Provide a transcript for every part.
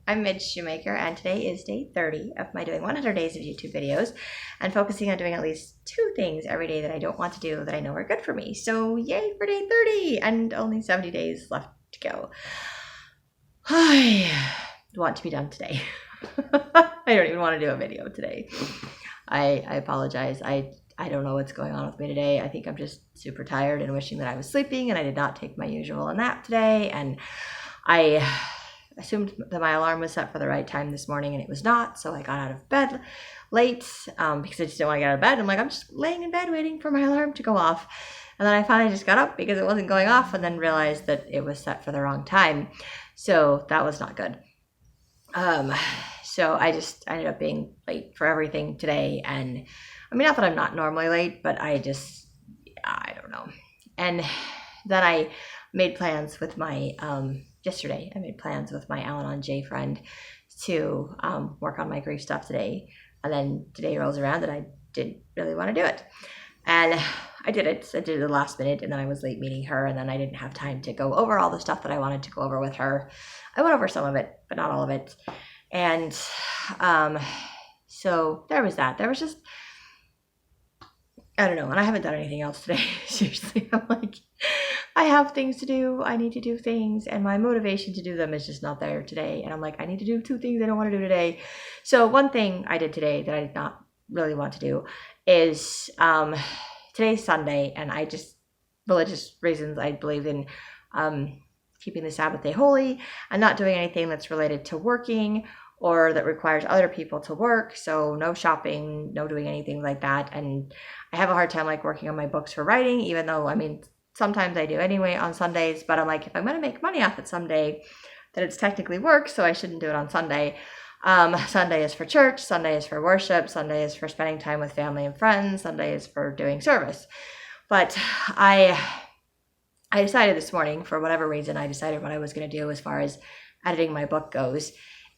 I'm Midge Shoemaker, and today is day 30 of my doing 100 days of YouTube videos and focusing on doing at least 2 things every day that I don't want to do that I know are good for me. So yay for day 30 and only 70 days left to go. I want to be done today. I don't even want to do a video today. I apologize. I don't know what's going on with me today. I think I'm just super tired and wishing that I was sleeping, and I did not take my usual nap today, and I assumed that my alarm was set for the right time this morning, and it was not, so I got out of bed late because I just didn't want to get out of bed. I'm like, I'm just laying in bed waiting for my alarm to go off, and then I finally just got up because it wasn't going off, and then realized that it was set for the wrong time, so that was not good. So I just ended up being late for everything today, and I mean, not that I'm not normally late, but I don't know. And then I made plans with my yesterday, I made plans with my Al-Anon J friend to work on my grief stuff today. And then today rolls around and I didn't really want to do it. And I did it. I did it the last minute, and then I was late meeting her, and then I didn't have time to go over all the stuff that I wanted to go over with her. I went over some of it, but not all of it. And so there was that. There was just, I don't know. And I haven't done anything else today. Seriously, I'm like, I have things to do. I need to do things, and my motivation to do them is just not there today. And I'm like, I need to do 2 things I don't want to do today. So one thing I did today that I did not really want to do is today's Sunday, and I just, religious reasons, I believe in keeping the Sabbath day holy and not doing anything that's related to working or that requires other people to work. So no shopping, no doing anything like that. And I have a hard time like working on my books for writing, even though, I mean, sometimes I do anyway on Sundays, but I'm like, if I'm going to make money off it someday, then it's technically work, so I shouldn't do it on Sunday. Sunday is for church, Sunday is for worship, Sunday is for spending time with family and friends, Sunday is for doing service. But I decided this morning, for whatever reason, I decided what I was going to do as far as editing my book goes.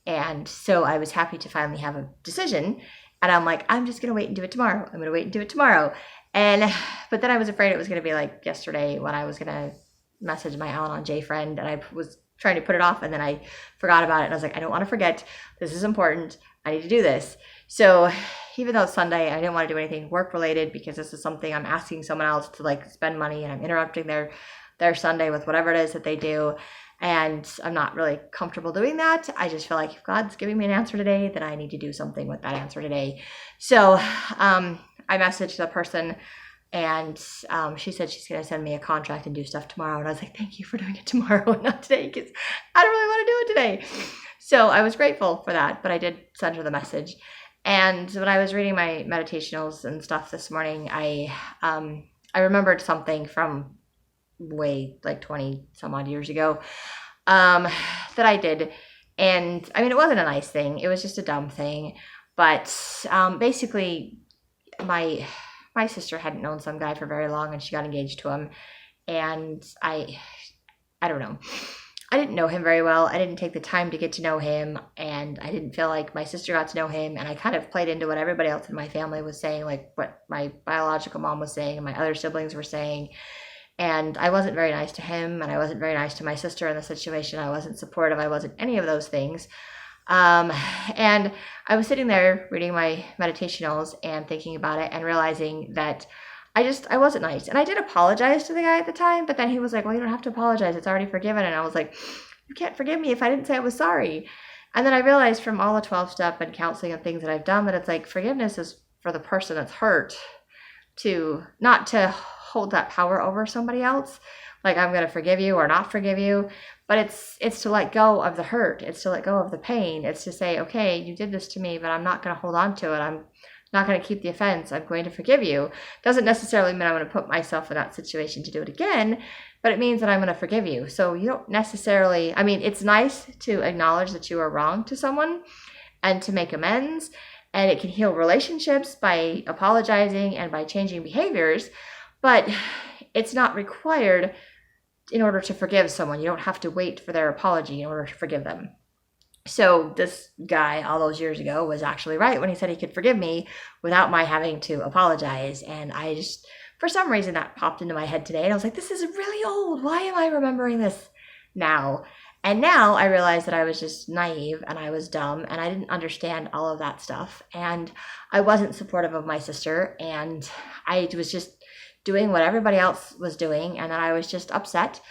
And so I was happy to finally have a decision. And I'm like, I'm just going to wait and do it tomorrow. I'm going to wait and do it tomorrow. But then I was afraid it was going to be like yesterday when I was going to message my Al-Anon J friend, and I was trying to put it off, and then I forgot about it. And I was like, I don't want to forget. This is important. I need to do this. So even though it's Sunday, I didn't want to do anything work related because this is something I'm asking someone else to like spend money, and I'm interrupting their Sunday with whatever it is that they do. And I'm not really comfortable doing that. I just feel like if God's giving me an answer today, then I need to do something with that answer today. So I messaged the person, and she said she's going to send me a contract and do stuff tomorrow. And I was like, thank you for doing it tomorrow and not today, because I don't really want to do it today. So I was grateful for that, but I did send her the message. And when I was reading my meditationals and stuff this morning, I remembered something from way like 20 some odd years ago that I did. And I mean, it wasn't a nice thing. It was just a dumb thing. But basically, my sister hadn't known some guy for very long, and she got engaged to him. And I don't know. I didn't know him very well. I didn't take the time to get to know him, and I didn't feel like my sister got to know him. And I kind of played into what everybody else in my family was saying, like what my biological mom was saying and my other siblings were saying. And I wasn't very nice to him, and I wasn't very nice to my sister in the situation. I wasn't supportive. I wasn't any of those things. And I was sitting there reading my meditationals and thinking about it and realizing that I wasn't nice. And I did apologize to the guy at the time, but then he was like, well, you don't have to apologize. It's already forgiven. And I was like, you can't forgive me if I didn't say I was sorry. And then I realized from all the 12-step and counseling and things that I've done that it's like forgiveness is for the person that's hurt, not to hold that power over somebody else. Like, I'm going to forgive you or not forgive you, but it's to let go of the hurt. It's to let go of the pain. It's to say, okay, you did this to me, but I'm not going to hold on to it. I'm not going to keep the offense. I'm going to forgive you. Doesn't necessarily mean I'm going to put myself in that situation to do it again, but it means that I'm going to forgive you. So you don't necessarily, I mean, it's nice to acknowledge that you are wrong to someone and to make amends, and it can heal relationships by apologizing and by changing behaviors, but it's not required in order to forgive someone. You don't have to wait for their apology in order to forgive them. So this guy all those years ago was actually right when he said he could forgive me without my having to apologize. And I just, for some reason, that popped into my head today. And I was like, this is really old. Why am I remembering this now? And now I realize that I was just naive and I was dumb and I didn't understand all of that stuff. And I wasn't supportive of my sister, and I was just doing what everybody else was doing. And then I was just upset,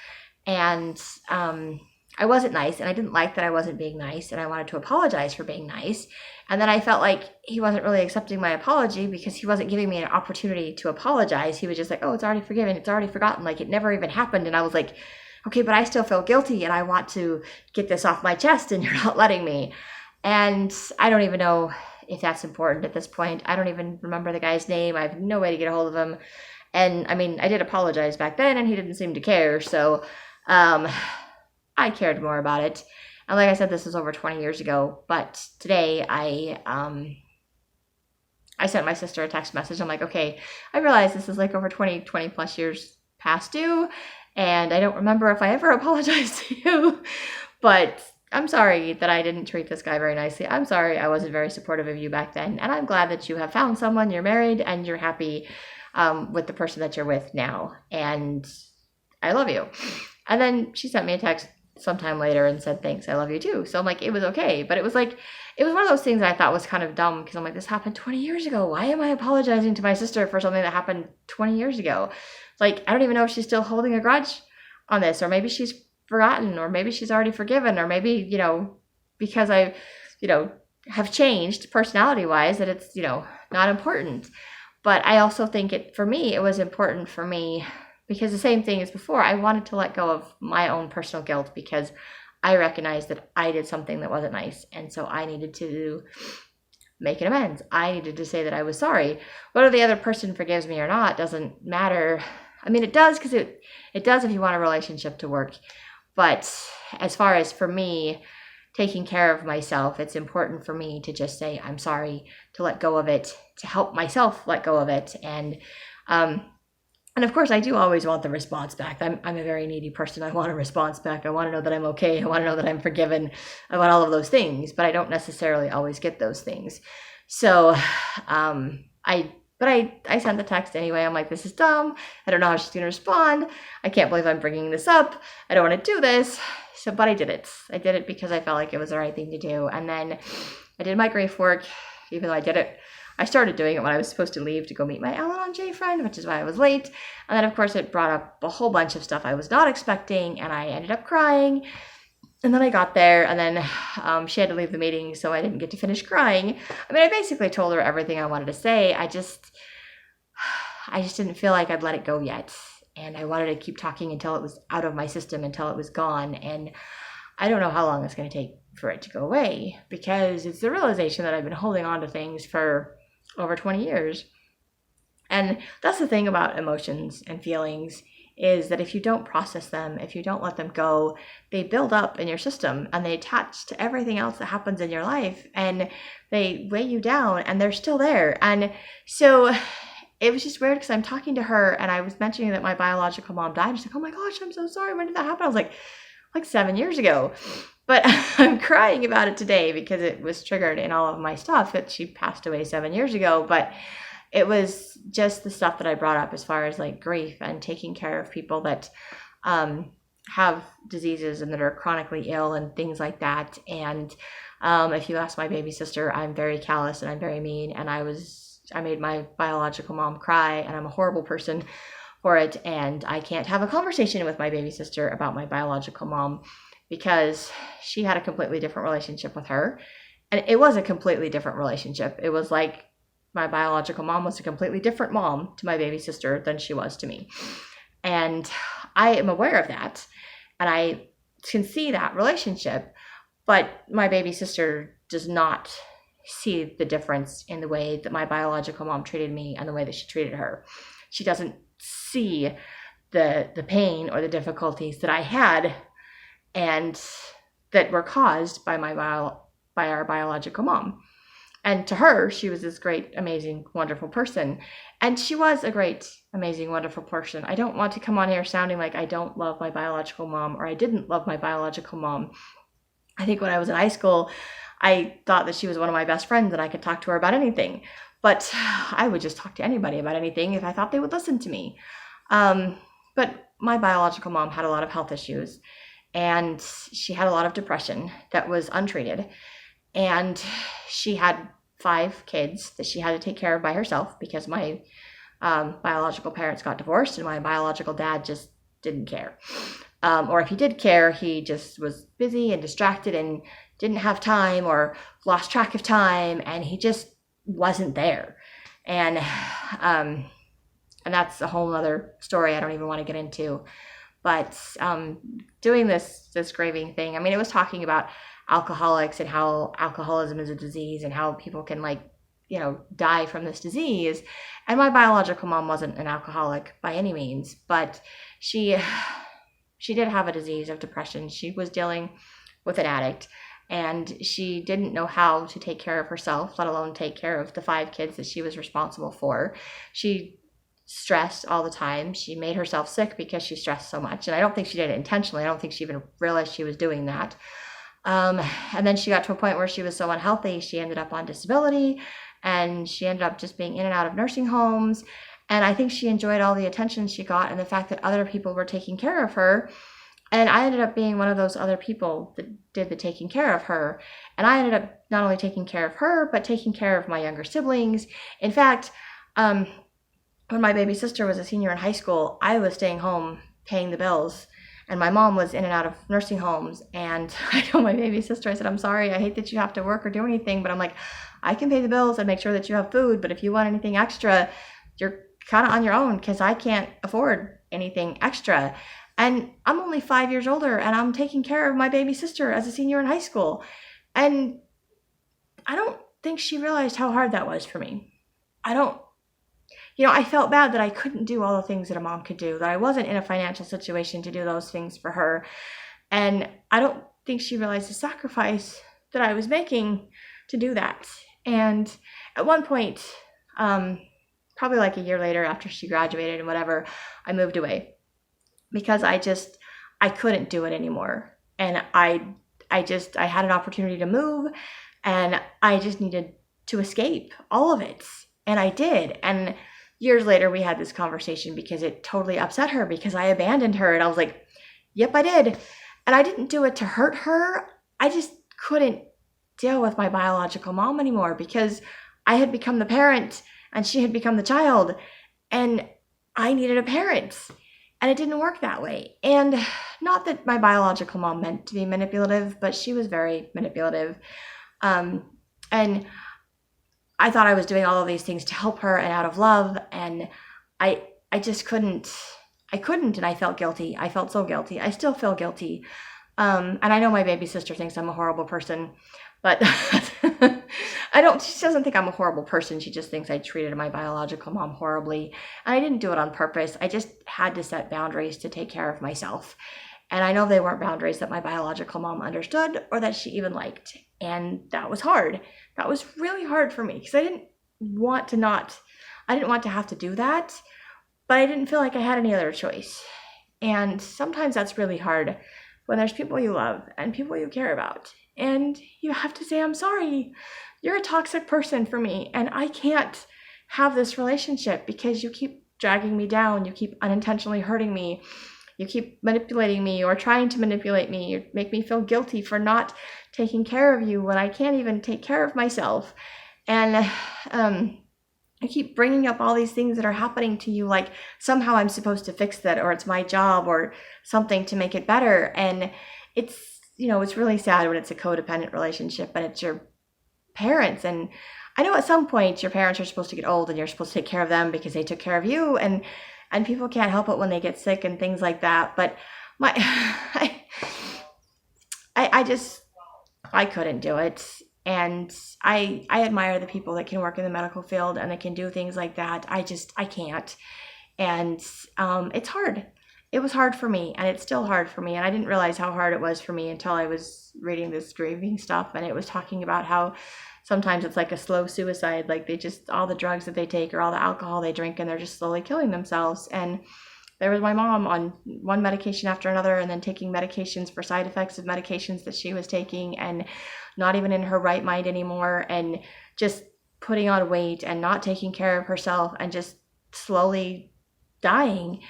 and I wasn't nice, and I didn't like that I wasn't being nice, and I wanted to apologize for being nice. And then I felt like he wasn't really accepting my apology because he wasn't giving me an opportunity to apologize. He was just like, oh, it's already forgiven. It's already forgotten. Like it never even happened. And I was like, okay, but I still feel guilty and I want to get this off my chest and you're not letting me. And I don't even know if that's important at this point. I don't even remember the guy's name. I have no way to get a hold of him. And I mean, I did apologize back then and he didn't seem to care. So I cared more about it. And like I said, this was over 20 years ago. But today I sent my sister a text message. I'm like, okay, I realize this is like over 20 plus years past due. And I don't remember if I ever apologized to you, but I'm sorry that I didn't treat this guy very nicely. I'm sorry I wasn't very supportive of you back then. And I'm glad that you have found someone, you're married, and you're happy with the person that you're with now. And I love you. And then she sent me a text sometime later and said, thanks, I love you too. So I'm like, it was okay. But it was one of those things that I thought was kind of dumb because I'm like, this happened 20 years ago. Why am I apologizing to my sister for something that happened 20 years ago? Like, I don't even know if she's still holding a grudge on this, or maybe she's forgotten, or maybe she's already forgiven, or maybe, because I, have changed personality-wise that it's, not important. But I also think it was important for me because the same thing as before, I wanted to let go of my own personal guilt because I recognized that I did something that wasn't nice. And so I needed to make an amends. I needed to say that I was sorry. Whether the other person forgives me or not doesn't matter. I mean, it does because it does if you want a relationship to work. But as far as for me, taking care of myself, it's important for me to just say, I'm sorry, to let go of it, to help myself let go of it. And of course, I do always want the response back. I'm a very needy person. I want a response back. I want to know that I'm okay. I want to know that I'm forgiven. I want all of those things, but I don't necessarily always get those things. So I sent the text anyway. I'm like, this is dumb. I don't know how she's going to respond. I can't believe I'm bringing this up. I don't want to do this. So, but I did it. I did it because I felt like it was the right thing to do. And then I did my grief work, even though I started doing it when I was supposed to leave to go meet my Al-Anon J friend, which is why I was late. And then, of course, it brought up a whole bunch of stuff I was not expecting, and I ended up crying. And then I got there, and then she had to leave the meeting, so I didn't get to finish crying. I mean, I basically told her everything I wanted to say. I just didn't feel like I'd let it go yet. And I wanted to keep talking until it was out of my system, until it was gone. And I don't know how long it's going to take for it to go away, because it's the realization that I've been holding on to things for over 20 years. And that's the thing about emotions and feelings, is that if you don't process them, if you don't let them go, they build up in your system and they attach to everything else that happens in your life, and they weigh you down, and they're still there. And so it was just weird because I'm talking to her and I was mentioning that my biological mom died. She's like, oh my gosh, I'm so sorry. When did that happen? I was like 7 years ago. But I'm crying about it today because it was triggered in all of my stuff that she passed away 7 years ago. But it was just the stuff that I brought up as far as like grief and taking care of people that have diseases and that are chronically ill and things like that. And if you ask my baby sister, I'm very callous and I'm very mean. And I made my biological mom cry, and I'm a horrible person for it. And I can't have a conversation with my baby sister about my biological mom because she had a completely different relationship with her. And it was a completely different relationship. It was like my biological mom was a completely different mom to my baby sister than she was to me. And I am aware of that. And I can see that relationship. But my baby sister does not see the difference in the way that my biological mom treated me and the way that she treated her. She doesn't see the pain or the difficulties that I had and that were caused by our biological mom. And to her, she was this great, amazing, wonderful person. And she was a great, amazing, wonderful person. I don't want to come on here sounding like I don't love my biological mom or I didn't love my biological mom. I think when I was in high school, I thought that she was one of my best friends and I could talk to her about anything. But I would just talk to anybody about anything if I thought they would listen to me. But my biological mom had a lot of health issues. and she had a lot of depression that was untreated. And she had 5 kids that she had to take care of by herself because my biological parents got divorced and my biological dad just didn't care. Or if he did care, he just was busy and distracted and didn't have time or lost track of time, and he just wasn't there. And that's a whole other story I don't even want to get into. But doing this grieving thing, I mean, it was talking about alcoholics and how alcoholism is a disease and how people can die from this disease. And my biological mom wasn't an alcoholic by any means, but she did have a disease of depression. She was dealing with an addict, and she didn't know how to take care of herself, let alone take care of the 5 kids that she was responsible for. She stressed all the time. She made herself sick because she stressed so much. And I don't think she did it intentionally. I don't think she even realized she was doing that. And then she got to a point where she was so unhealthy, she ended up on disability, and she ended up just being in and out of nursing homes. And I think she enjoyed all the attention she got and the fact that other people were taking care of her. And I ended up being one of those other people that did the taking care of her. And I ended up not only taking care of her, but taking care of my younger siblings. In fact, when my baby sister was a senior in high school, I was staying home paying the bills. And my mom was in and out of nursing homes. And I told my baby sister, I said, I'm sorry, I hate that you have to work or do anything. But I'm like, I can pay the bills and make sure that you have food. But if you want anything extra, you're kind of on your own because I can't afford anything extra. And I'm only 5 years older and I'm taking care of my baby sister as a senior in high school. And I don't think she realized how hard that was for me. I felt bad that I couldn't do all the things that a mom could do, that I wasn't in a financial situation to do those things for her. And I don't think she realized the sacrifice that I was making to do that. And at one point, probably like a year later after she graduated and whatever, I moved away because I couldn't do it anymore. And I had an opportunity to move, and I just needed to escape all of it. And I did. And years later, we had this conversation because it totally upset her because I abandoned her. And I was like, yep, I did. And I didn't do it to hurt her. I just couldn't deal with my biological mom anymore because I had become the parent and she had become the child. And I needed a parent. And it didn't work that way. And not that my biological mom meant to be manipulative, but she was very manipulative. And I thought I was doing all of these things to help her and out of love. And I just couldn't. I couldn't, and I felt guilty. I felt so guilty. I still feel guilty. And I know my baby sister thinks I'm a horrible person, but she doesn't think I'm a horrible person. She just thinks I treated my biological mom horribly. And I didn't do it on purpose. I just had to set boundaries to take care of myself. And I know they weren't boundaries that my biological mom understood or that she even liked. And that was hard. That was really hard for me because I didn't want to have to do that, but I didn't feel like I had any other choice. And sometimes that's really hard when there's people you love and people you care about. And you have to say, I'm sorry, you're a toxic person for me, and I can't have this relationship because you keep dragging me down. You keep unintentionally hurting me. You keep manipulating me or trying to manipulate me. You make me feel guilty for not taking care of you when I can't even take care of myself. And I keep bringing up all these things that are happening to you, like somehow I'm supposed to fix that, or it's my job or something to make it better. And it's really sad when it's a codependent relationship and it's your parents. And I know at some point your parents are supposed to get old and you're supposed to take care of them because they took care of you, and people can't help it when they get sick and things like that. But I couldn't do it. And I admire the people that can work in the medical field and that can do things like that. I can't. And it's hard. It was hard for me, and it's still hard for me. And I didn't realize how hard it was for me until I was reading this grieving stuff. And it was talking about how sometimes it's like a slow suicide. Like all the drugs that they take or all the alcohol they drink, and they're just slowly killing themselves. And there was my mom on one medication after another, and then taking medications for side effects of medications that she was taking, and not even in her right mind anymore, and just putting on weight and not taking care of herself and just slowly dying.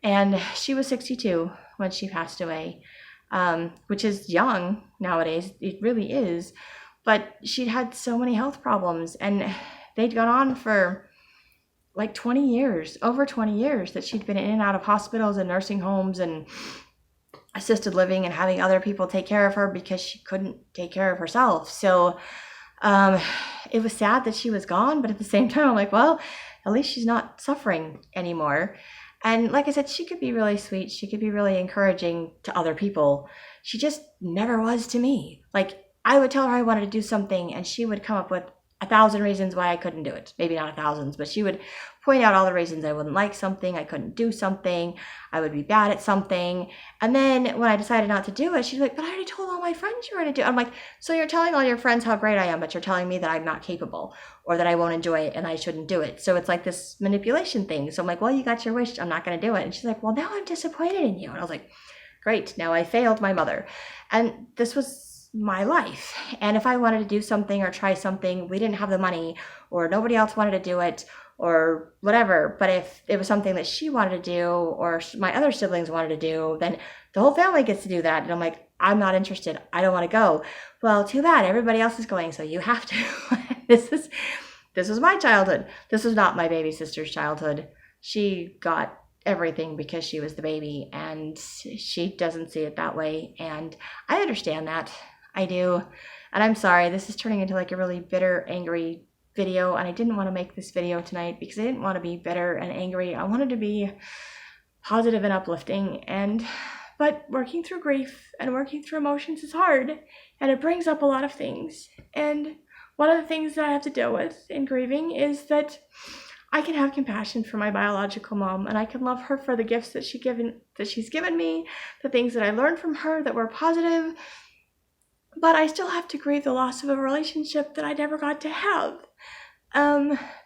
And she was 62 when she passed away. which is young nowadays. It really is. But she'd had so many health problems, and they'd gone on for like 20 years, over 20 years, that she'd been in and out of hospitals and nursing homes and assisted living and having other people take care of her because she couldn't take care of herself. So it was sad that she was gone, but at the same time, I'm like, well, at least she's not suffering anymore. And like I said, she could be really sweet. She could be really encouraging to other people. She just never was to me. Like, I would tell her I wanted to do something, and she would come up with 1,000 reasons why I couldn't do it. Maybe not 1,000, but she would point out all the reasons I wouldn't like something, I couldn't do something, I would be bad at something. And then when I decided not to do it, she's like, but I already told all my friends you were going to do it. I'm like, so you're telling all your friends how great I am, but you're telling me that I'm not capable, or that I won't enjoy it and I shouldn't do it. So it's like this manipulation thing. So I'm like, well, you got your wish, I'm not going to do it. And she's like, well, now I'm disappointed in you. And I was like, great, now I failed my mother. And this was my life. And if I wanted to do something or try something, we didn't have the money, or nobody else wanted to do it, or whatever. But if it was something that she wanted to do, or my other siblings wanted to do, then the whole family gets to do that. And I'm like, I'm not interested. I don't want to go. Well, too bad. Everybody else is going, so you have to. This was my childhood. This was not my baby sister's childhood. She got everything because she was the baby, and she doesn't see it that way. And I understand that. I do. And I'm sorry, this is turning into like a really bitter, angry video, and I didn't want to make this video tonight because I didn't want to be bitter and angry. I wanted to be positive and uplifting. But working through grief and working through emotions is hard, and it brings up a lot of things. And one of the things that I have to deal with in grieving is that I can have compassion for my biological mom, and I can love her for the gifts that she's given me, the things that I learned from her that were positive. But I still have to grieve the loss of a relationship that I never got to have.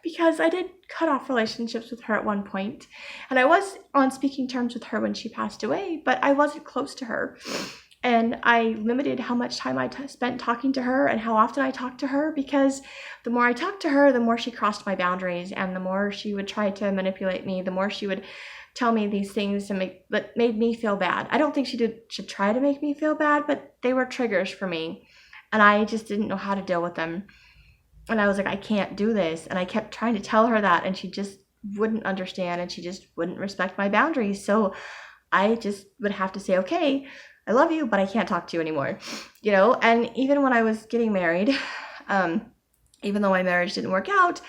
Because I did cut off relationships with her at one point. And I was on speaking terms with her when she passed away, but I wasn't close to her. And I limited how much time I spent talking to her and how often I talked to her, because the more I talked to her, the more she crossed my boundaries, and the more she would try to manipulate me, the more she would tell me these things that made me feel bad. I don't think should try to make me feel bad, but they were triggers for me, and I just didn't know how to deal with them. And I was like, I can't do this. And I kept trying to tell her that, and she just wouldn't understand, and she just wouldn't respect my boundaries. So I just would have to say, okay, I love you, but I can't talk to you anymore. And even when I was getting married, even though my marriage didn't work out,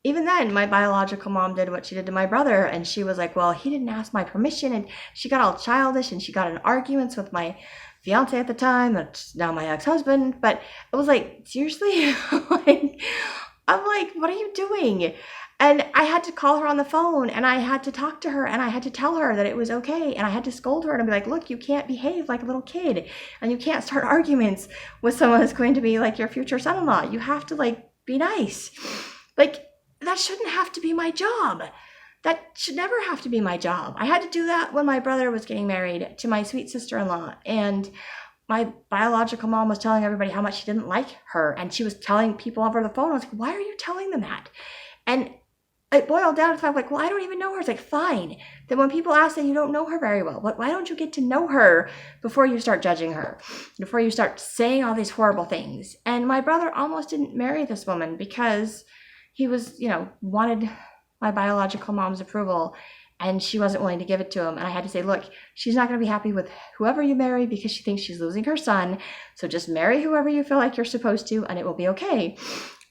even then, my biological mom did what she did to my brother, and she was like, well, he didn't ask my permission, and she got all childish, and she got in arguments with my fiance at the time, that's now my ex-husband. But it was like, seriously? I'm like, what are you doing? And I had to call her on the phone, and I had to talk to her, and I had to tell her that it was okay, and I had to scold her and be like, look, you can't behave like a little kid, and you can't start arguments with someone who's going to be like your future son-in-law. You have to be nice. That shouldn't have to be my job. That should never have to be my job. I had to do that when my brother was getting married to my sweet sister-in-law, and my biological mom was telling everybody how much she didn't like her, and she was telling people over the phone. I was like, why are you telling them that? And it boiled down to the fact, well, I don't even know her. It's like, fine. Then when people ask that you don't know her very well, why don't you get to know her before you start judging her, before you start saying all these horrible things? And my brother almost didn't marry this woman because he was, wanted my biological mom's approval, and she wasn't willing to give it to him. And I had to say, look, she's not going to be happy with whoever you marry because she thinks she's losing her son. So just marry whoever you feel like you're supposed to, and it will be okay.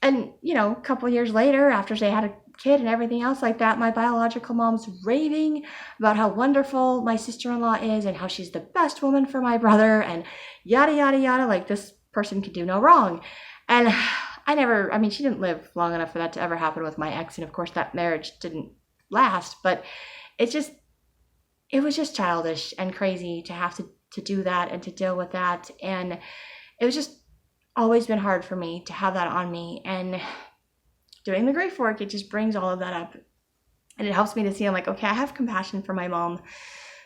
And, a couple years later, after they had a kid and everything else like that, my biological mom's raving about how wonderful my sister-in-law is and how she's the best woman for my brother and yada, yada, yada. Like, this person could do no wrong. And she didn't live long enough for that to ever happen with my ex. And of course that marriage didn't last, but it was just childish and crazy to have to do that and to deal with that. And it was just always been hard for me to have that on me. And doing the grief work, it just brings all of that up. And it helps me to see, I'm like, okay, I have compassion for my mom,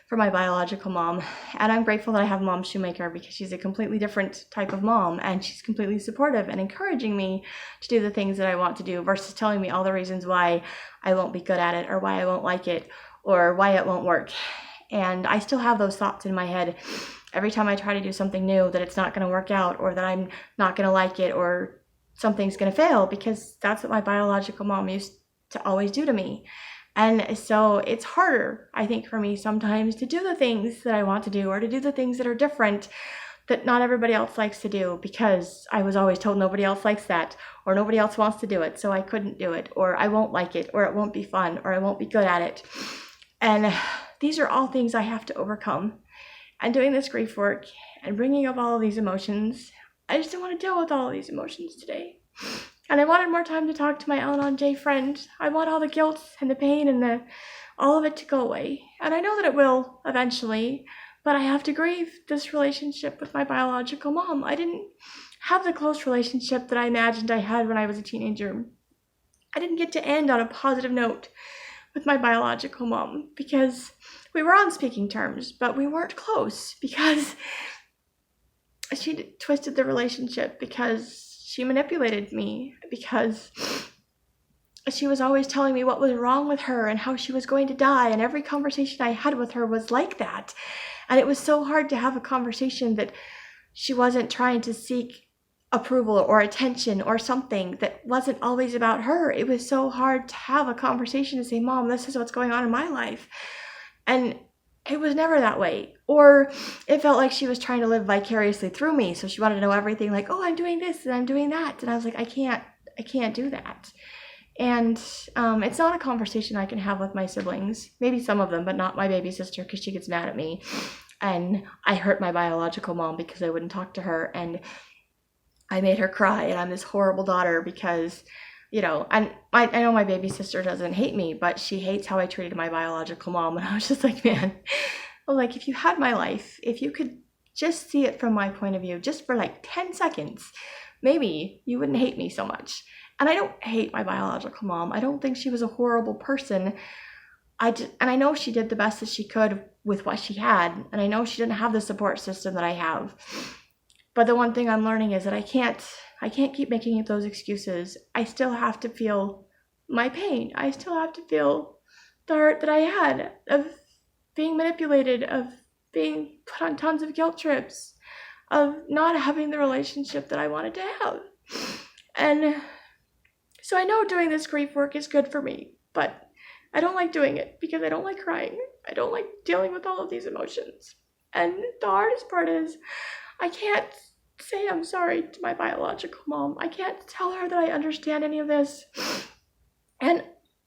for my biological mom. And I'm grateful that I have Mom Shoemaker, because she's a completely different type of mom, and she's completely supportive and encouraging me to do the things that I want to do, versus telling me all the reasons why I won't be good at it, or why I won't like it, or why it won't work. And I still have those thoughts in my head every time I try to do something new, that it's not going to work out, or that I'm not going to like it, or something's going to fail, because that's what my biological mom used to always do to me. And so it's harder, I think, for me sometimes to do the things that I want to do, or to do the things that are different that not everybody else likes to do, because I was always told nobody else likes that, or nobody else wants to do it, so I couldn't do it, or I won't like it, or it won't be fun, or I won't be good at it. And these are all things I have to overcome. And doing this grief work and bringing up all of these emotions, I just don't want to deal with all of these emotions today. And I wanted more time to talk to my Al-Anon J friend. I want all the guilt and the pain and all of it to go away. And I know that it will eventually, but I have to grieve this relationship with my biological mom. I didn't have the close relationship that I imagined I had when I was a teenager. I didn't get to end on a positive note with my biological mom, because we were on speaking terms, but we weren't close, because she twisted the relationship, because she manipulated me, because she was always telling me what was wrong with her and how she was going to die, and every conversation I had with her was like that. And it was so hard to have a conversation that she wasn't trying to seek approval or attention or something that wasn't always about her. It was so hard to have a conversation and say, Mom, this is what's going on in my life. And it was never that way. Or it felt like she was trying to live vicariously through me. So she wanted to know everything, like, oh, I'm doing this and I'm doing that. And I was like, I can't do that. And it's not a conversation I can have with my siblings. Maybe some of them, but not my baby sister, because she gets mad at me. And I hurt my biological mom because I wouldn't talk to her. And I made her cry. And I'm this horrible daughter because, and I know my baby sister doesn't hate me, but she hates how I treated my biological mom. And I was just like, man, if you had my life, if you could just see it from my point of view, just for like 10 seconds, maybe you wouldn't hate me so much. And I don't hate my biological mom. I don't think she was a horrible person. And I know she did the best that she could with what she had. And I know she didn't have the support system that I have. But the one thing I'm learning is that I can't keep making those excuses. I still have to feel my pain. I still have to feel the hurt that I had of being manipulated, of being put on tons of guilt trips, of not having the relationship that I wanted to have. And so I know doing this grief work is good for me, but I don't like doing it because I don't like crying. I don't like dealing with all of these emotions. And the hardest part is I can't say I'm sorry to my biological mom. I can't tell her that I understand any of this. And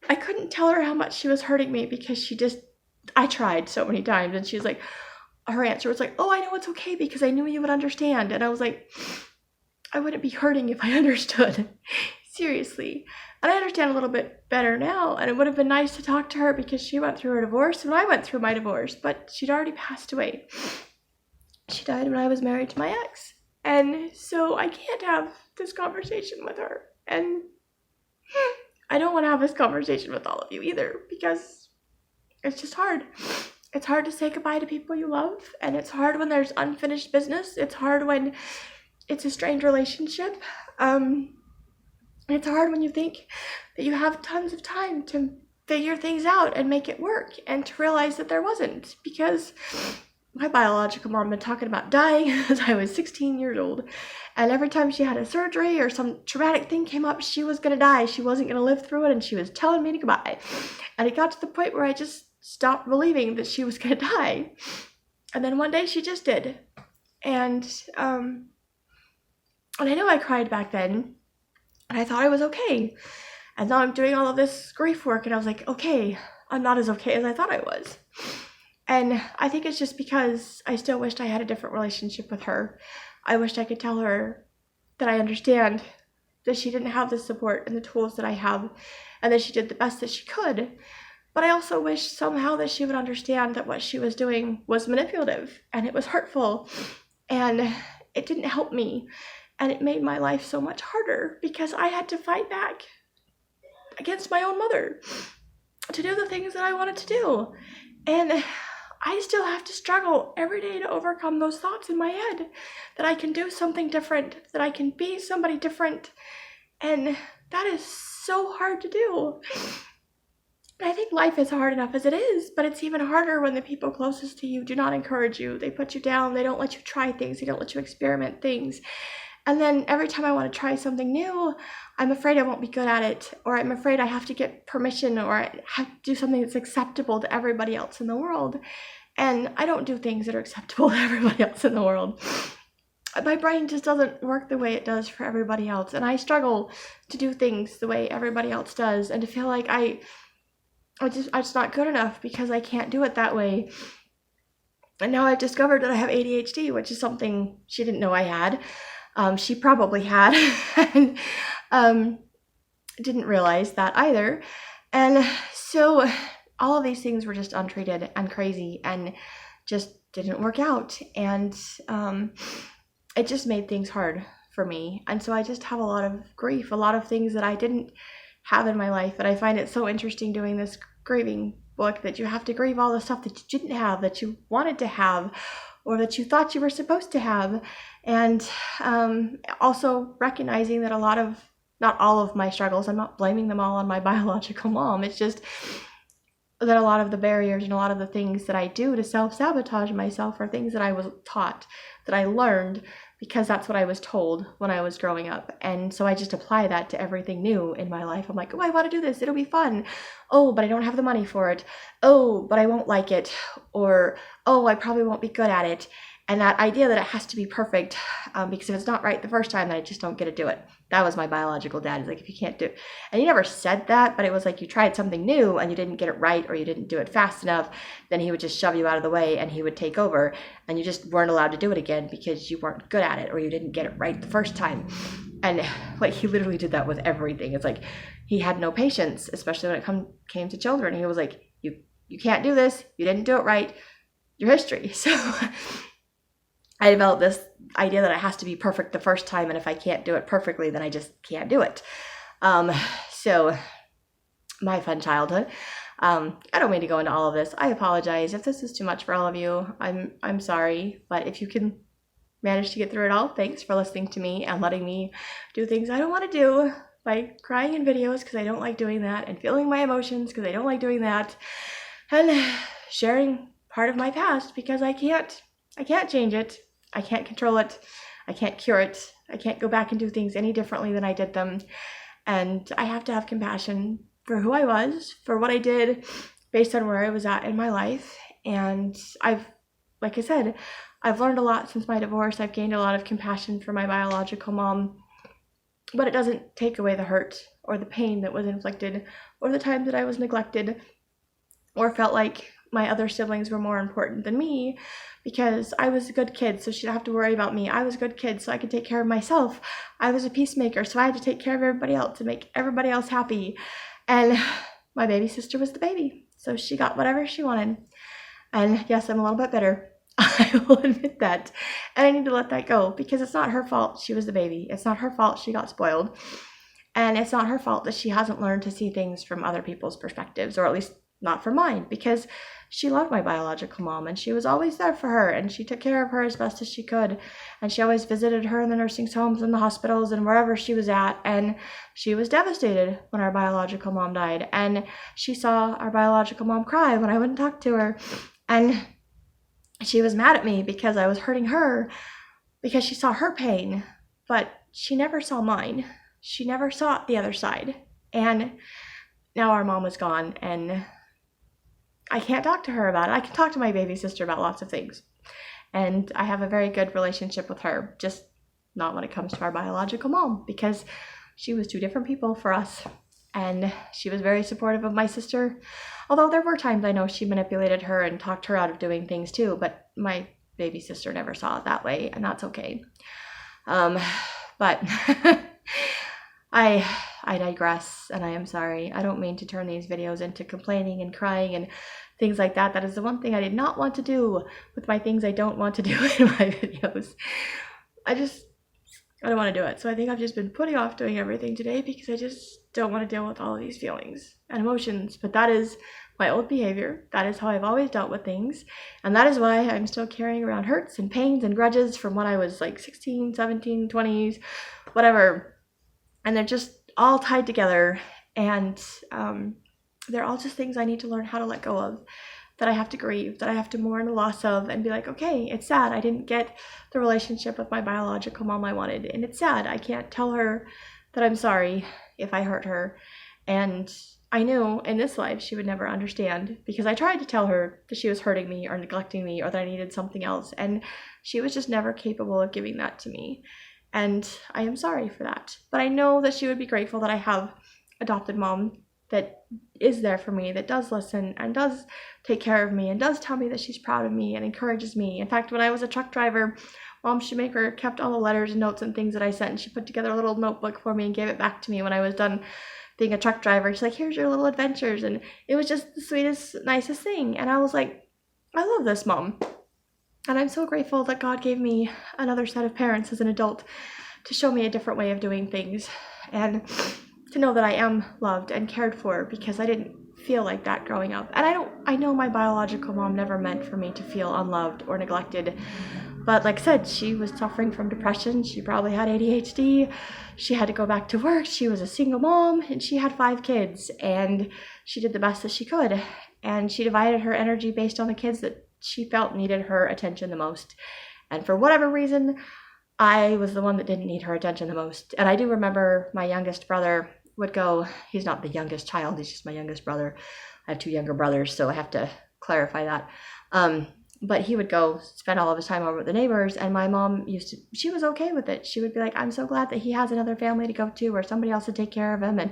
I couldn't tell her how much she was hurting me because I tried so many times, and she's like, her answer was like, oh, I know it's okay because I knew you would understand. And I was like, I wouldn't be hurting if I understood. Seriously. And I understand a little bit better now, and it would have been nice to talk to her because she went through her divorce and I went through my divorce, but she'd already passed away. She died when I was married to my ex. And so I can't have this conversation with her. And I don't want to have this conversation with all of you either, because it's just hard. It's hard to say goodbye to people you love, and it's hard when there's unfinished business. It's hard when it's a strained relationship. It's hard when you think that you have tons of time to figure things out and make it work, and to realize that there wasn't, because my biological mom had been talking about dying as I was 16 years old. And every time she had a surgery or some traumatic thing came up, she was going to die. She wasn't going to live through it, and she was telling me to goodbye. And it got to the point where I just stopped believing that she was going to die. And then one day she just did. And I know I cried back then. And I thought I was okay. And now I'm doing all of this grief work, and I was like, okay, I'm not as okay as I thought I was. And I think it's just because I still wished I had a different relationship with her. I wished I could tell her that I understand that she didn't have the support and the tools that I have, and that she did the best that she could. But I also wish somehow that she would understand that what she was doing was manipulative, and it was hurtful, and it didn't help me. And it made my life so much harder because I had to fight back against my own mother to do the things that I wanted to do. And I still have to struggle every day to overcome those thoughts in my head, that I can do something different, that I can be somebody different. And that is so hard to do. I think life is hard enough as it is, but it's even harder when the people closest to you do not encourage you. They put you down. They don't let you try things. They don't let you experiment things. And then every time I want to try something new, I'm afraid I won't be good at it, or I'm afraid I have to get permission, or I have to do something that's acceptable to everybody else in the world. And I don't do things that are acceptable to everybody else in the world. My brain just doesn't work the way it does for everybody else. And I struggle to do things the way everybody else does, and to feel like I'm just not good enough because I can't do it that way. And now I've discovered that I have ADHD, which is something she didn't know I had. She probably had, and didn't realize that either. And so all of these things were just untreated and crazy and just didn't work out. And it just made things hard for me. And so I just have a lot of grief, a lot of things that I didn't have in my life. And I find it so interesting doing this grieving book, that you have to grieve all the stuff that you didn't have, that you wanted to have, or that you thought you were supposed to have. And also recognizing that not all of my struggles, I'm not blaming them all on my biological mom. It's just that a lot of the barriers and a lot of the things that I do to self-sabotage myself are things that I was taught, that I learned because that's what I was told when I was growing up. And so I just apply that to everything new in my life. I'm like, oh, I want to do this. It'll be fun. Oh, but I don't have the money for it. Oh, but I won't like it. Or, oh, I probably won't be good at it. And that idea that it has to be perfect, because if it's not right the first time, then I just don't get to do it. That was my biological dad. He's like, if you can't do it. And he never said that, but it was like you tried something new and you didn't get it right, or you didn't do it fast enough, then he would just shove you out of the way and he would take over, and you just weren't allowed to do it again because you weren't good at it, or you didn't get it right the first time. And like, he literally did that with everything. It's like he had no patience, especially when it came to children. He was like, you can't do this. You didn't do it right. Your history. So I developed this idea that it has to be perfect the first time, and if I can't do it perfectly, then I just can't do it. So my fun childhood. I don't mean to go into all of this. I apologize if this is too much for all of you. I'm sorry, but if you can manage to get through it all, thanks for listening to me and letting me do things I don't want to do, by crying in videos because I don't like doing that, and feeling my emotions because I don't like doing that, and sharing part of my past because I can't change it. I can't control it. I can't cure it. I can't go back and do things any differently than I did them. And I have to have compassion for who I was, for what I did, based on where I was at in my life. And like I said, I've learned a lot since my divorce. I've gained a lot of compassion for my biological mom, but it doesn't take away the hurt or the pain that was inflicted, or the times that I was neglected, or felt like my other siblings were more important than me because I was a good kid, so she didn't have to worry about me. I was a good kid, so I could take care of myself. I was a peacemaker, so I had to take care of everybody else and make everybody else happy. And my baby sister was the baby, so she got whatever she wanted. And yes, I'm a little bit bitter. I will admit that. And I need to let that go because it's not her fault she was the baby. It's not her fault she got spoiled. And it's not her fault that she hasn't learned to see things from other people's perspectives, or at least not from mine, because she loved my biological mom and she was always there for her, and she took care of her as best as she could, and she always visited her in the nursing homes and the hospitals and wherever she was at. And she was devastated when our biological mom died, and she saw our biological mom cry when I wouldn't talk to her, and she was mad at me because I was hurting her, because she saw her pain, but she never saw mine. She never saw the other side. And now our mom is gone, and I can't talk to her about it. I can talk to my baby sister about lots of things, and I have a very good relationship with her, just not when it comes to our biological mom, because she was two different people for us, and she was very supportive of my sister, although there were times I know she manipulated her and talked her out of doing things too, but my baby sister never saw it that way, and that's okay. But I digress, and I am sorry. I don't mean to turn these videos into complaining and crying and things like that. That is the one thing I did not want to do with my things I don't want to do in my videos. I don't want to do it. So I think I've just been putting off doing everything today because I just don't want to deal with all of these feelings and emotions. But that is my old behavior. That is how I've always dealt with things. And that is why I'm still carrying around hurts and pains and grudges from when I was like 16, 17, 20s, whatever. And they're just all tied together. And they're all just things I need to learn how to let go of, that I have to grieve, that I have to mourn the loss of, and be like, okay, it's sad. I didn't get the relationship with my biological mom I wanted, and it's sad. I can't tell her that I'm sorry if I hurt her. And I knew in this life she would never understand, because I tried to tell her that she was hurting me or neglecting me or that I needed something else, and she was just never capable of giving that to me. And I am sorry for that. But I know that she would be grateful that I have adopted mom that is there for me, that does listen and does take care of me and does tell me that she's proud of me and encourages me. In fact, when I was a truck driver, Mom Shoemaker kept all the letters and notes and things that I sent, and she put together a little notebook for me and gave it back to me when I was done being a truck driver. She's like, here's your little adventures. And it was just the sweetest, nicest thing. And I was like, I love this, Mom. And I'm so grateful that God gave me another set of parents as an adult to show me a different way of doing things, and to know that I am loved and cared for, because I didn't feel like that growing up. And I know my biological mom never meant for me to feel unloved or neglected. But like I said, she was suffering from depression. She probably had ADHD. She had to go back to work. She was a single mom, and she had 5 kids, and she did the best that she could. And she divided her energy based on the kids that she felt needed her attention the most. And for whatever reason, I was the one that didn't need her attention the most. And I do remember my youngest brother would go, he's not the youngest child, he's just my youngest brother. I have 2 younger brothers, so I have to clarify that. But he would go spend all of his time over with the neighbors, and my mom she was okay with it. She would be like, I'm so glad that he has another family to go to, or somebody else to take care of him. And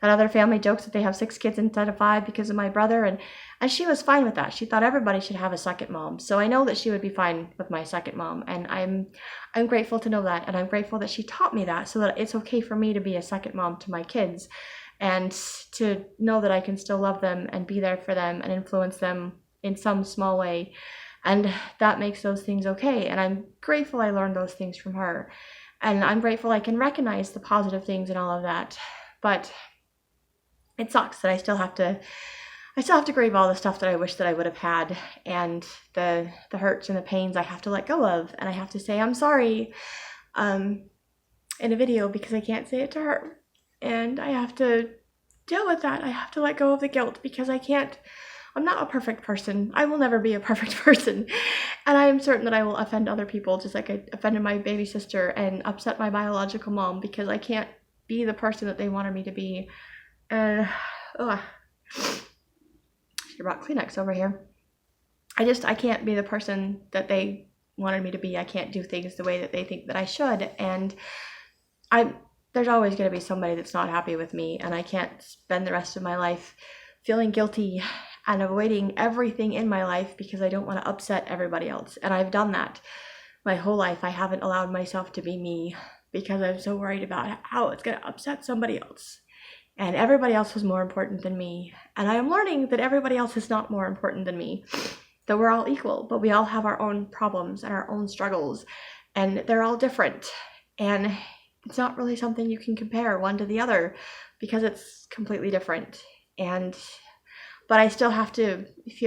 that other family jokes that they have 6 kids instead of 5 because of my brother. And she was fine with that. She thought everybody should have a second mom. So I know that she would be fine with my second mom. And I'm grateful to know that. And I'm grateful that she taught me that, so that it's okay for me to be a second mom to my kids, and to know that I can still love them and be there for them and influence them in some small way. And that makes those things okay. And I'm grateful I learned those things from her. And I'm grateful I can recognize the positive things and all of that. But it sucks that I still have to grieve all the stuff that I wish that I would have had, and the hurts and the pains I have to let go of. And I have to say I'm sorry in a video, because I can't say it to her. And I have to deal with that. I have to let go of the guilt, because I'm not a perfect person. I will never be a perfect person. And I am certain that I will offend other people, just like I offended my baby sister and upset my biological mom, because I can't be the person that they wanted me to be. And she brought Kleenex over here. I can't be the person that they wanted me to be. I can't do things the way that they think that I should. And there's always going to be somebody that's not happy with me, and I can't spend the rest of my life feeling guilty and avoiding everything in my life because I don't want to upset everybody else. And I've done that my whole life. I haven't allowed myself to be me because I'm so worried about how it's going to upset somebody else. And everybody else was more important than me. And I am learning that everybody else is not more important than me. That we're all equal, but we all have our own problems and our own struggles. And they're all different. And it's not really something you can compare one to the other, because it's completely different. But I still have to feel